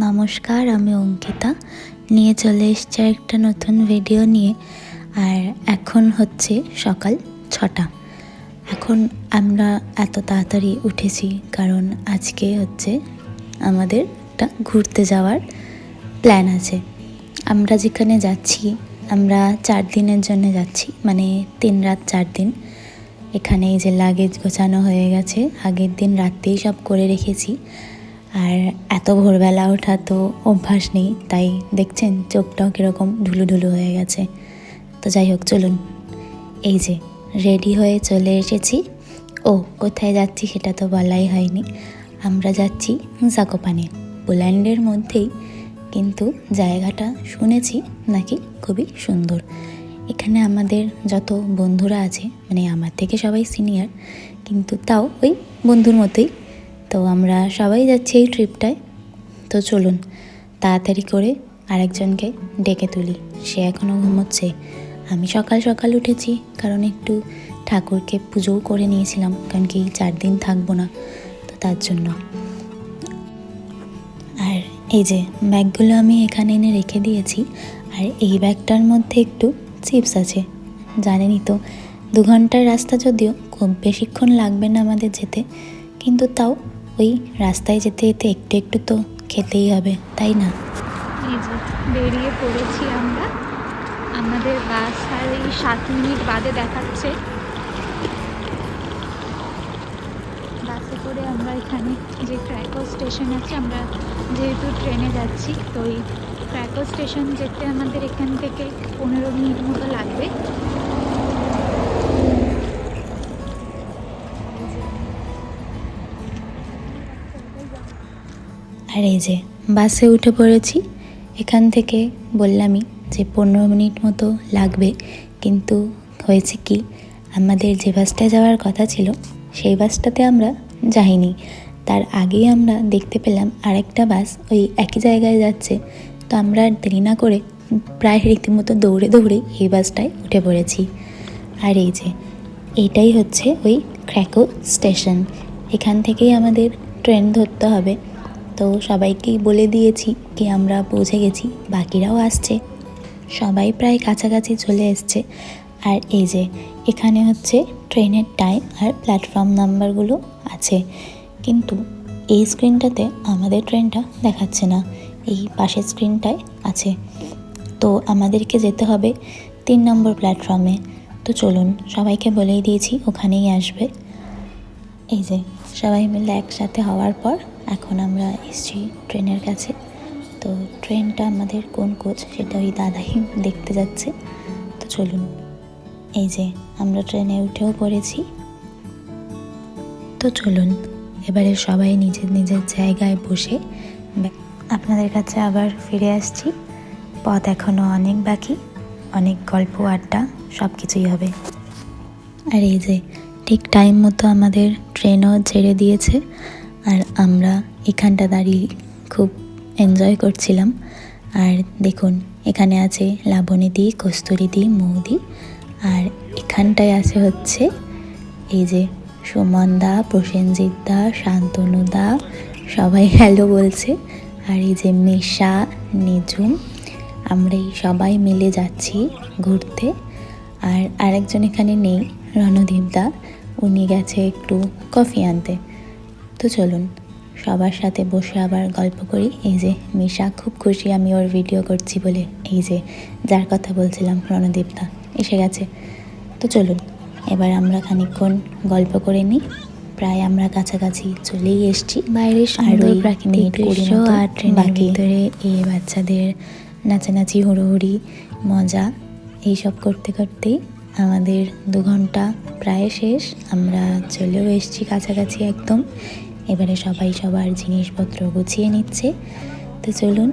নমস্কার, আমি অঙ্কিতা নিয়ে চলে এসেছি একটা নতুন ভিডিও নিয়ে। আর এখন হচ্ছে সকাল 6টা। এখন আমরা এত তাড়াতাড়ি উঠেছি কারণ আজকে হচ্ছে আমাদের একটা ঘুরতে যাওয়ার প্ল্যান আছে। আমরা যেখানে যাচ্ছি আমরা 4 দিনের জন্য যাচ্ছি, মানে 3 রাত 4 দিন। এখানে এই যে লাগেজ গোছানো হয়ে গেছে, আগের দিন রাত্রেই সব করে রেখেছি। আর এত ভোরবেলা ওঠা তো অভ্যাস নেই, তাই দেখছেন চোখটাও কীরকম ঢুলু ঢুলু হয়ে গেছে। তো যাই হোক, চলুন। এই যে রেডি হয়ে চলে এসেছি। কোথায় যাচ্ছি সেটা তো বলাই হয়নি। আমরা যাচ্ছি জাকোপানে, পোল্যান্ডের মধ্যেই, কিন্তু জায়গাটা শুনেছি নাকি খুবই সুন্দর। এখানে আমাদের যত বন্ধুরা আছে, মানে আমার থেকে সবাই সিনিয়র, কিন্তু তাও ওই বন্ধুর মতোই। তো আমরা সবাই যাচ্ছি এই ট্রিপটায়। তো চলুন তাড়াতাড়ি করে আরেকজনকে ডেকে তুলি, সে এখনও ঘুমোচ্ছে। আমি সকাল সকাল উঠেছি কারণ একটু ঠাকুরকে পুজোও করে নিয়েছিলাম, কারণ কি 4 দিন থাকবো না, তো তার জন্য। আর এই যে ব্যাগগুলো আমি এখানে এনে রেখে দিয়েছি। আর এই ব্যাগটার মধ্যে একটু চিপস আছে। জানেনই তো 2 ঘন্টার রাস্তা, যদিও খুব বেশিক্ষণ লাগবে না আমাদের যেতে, কিন্তু তাও ওই রাস্তায় যেতে যেতে একটু একটু তো খেতেই হবে, তাই না? এই যে বেরিয়ে পড়েছি আমরা। আমাদের বাস আর এই 7 মিনিট বাদে দেখাচ্ছে। বাসে করে আমরা এখানে যে ক্র্যাকো স্টেশন আছে, আমরা যেহেতু ট্রেনে যাচ্ছি, তো এই ক্র্যাকো স্টেশন যেতে আমাদের এখান থেকে 15 মিনিট মতো লাগবে। আর এই যে বাসে উঠে পড়েছি। এখান থেকে বললামই যে 15 মিনিট মতো লাগবে, কিন্তু হয়েছে কি, আমাদের যে বাসটায় যাওয়ার কথা ছিল সেই বাসটাতে আমরা যাইনি। তার আগেই আমরা দেখতে পেলাম আরেকটা বাস ওই একই জায়গায় যাচ্ছে। তো আমরা আর দেরি না করে প্রায় রীতিমতো দৌড়ে দৌড়ে এই বাসটায় উঠে পড়েছি। আর এই যে এইটাই হচ্ছে ওই ক্র্যাকো স্টেশন। এখান থেকেই আমাদের ট্রেন ধরতে হবে। তো সবাইকেই বলে দিয়েছি কি আমরা পৌঁছে গেছি, বাকিরাও আসছে, সবাই প্রায় কাছাকাছি চলে এসছে। আর এই যে এখানে হচ্ছে ট্রেনের টাইম আর প্ল্যাটফর্ম নাম্বারগুলো আছে, কিন্তু এই স্ক্রিনটাতে আমাদের ট্রেনটা দেখাচ্ছে না, এই পাশের স্ক্রিনটায় আছে। তো আমাদেরকে যেতে হবে 3 নম্বর প্ল্যাটফর্মে। তো চলুন, সবাইকে বলেই দিয়েছি ওখানেই আসবে। এই যে সবাই মিলে একসাথে হওয়ার পর এখন আমরা এসেছি ট্রেনের কাছে। তো ট্রেনটা আমাদের কোন কোচ সেটা ওই দাদাই দেখতে যাচ্ছে। তো চলুন, এই যে আমরা ট্রেনে উঠেও পড়েছি। তো চলুন এবারে সবাই নিজের নিজের জায়গায় বসে আপনাদের কাছে আবার ফিরে আসছি। পথ এখনও অনেক বাকি, অনেক গল্প আড্ডা সব কিছুই হবে। আর এই যে ঠিক টাইম মতো আমাদের ট্রেনও ছেড়ে দিয়েছে, আর আমরা এখানটা দাঁড়িয়ে খুব এনজয় করছিলাম। আর দেখুন এখানে আছে লাবণীদি, কস্তুরীদি, মৌদি, আর এখানটায় আছে হচ্ছে এই যে সুমনদা, প্রসেনজিৎদা, শান্তনুদা, সবাই হ্যালো বলছে। আর এই যে মিশা, নিজুম, আমরা এই সবাই মিলে যাচ্ছি ঘুরতে। আর আরেকজন এখানে নেই, রণদীপদা, উনি গেছে একটু কফি আনতে। তো চলুন সবার সাথে বসে আবার গল্প করি। এই যে মিশা খুব খুশি আমি ওর ভিডিও করছি বলে, এই যে যার কথা বলছিলাম রণদীপদা এসে গেছে। তো চলুন এবার আমরা খানিকক্ষণ গল্প করে নিই। প্রায় আমরা কাছাকাছি চলেই এসেছি। বাইরের সুন্দর প্রাকৃতিক দৃশ্য আর ট্রেনের ভিতরে এই বাচ্চাদের নাচানাচি, হুড়োহুড়ি, মজা, এইসব করতে করতেই আমাদের 2 ঘন্টা প্রায় শেষ। আমরা চলেও এসেছি কাছাকাছি একদম। এবারে সবাই সবার জিনিসপত্র গুছিয়ে নিচ্ছে। তো চলুন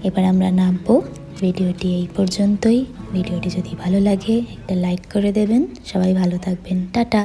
এবার আমরা নামবো। ভিডিওটি এই পর্যন্তই। ভিডিওটি যদি ভালো লাগে একটা লাইক করে দেবেন। সবাই ভালো থাকবেন, টাটা।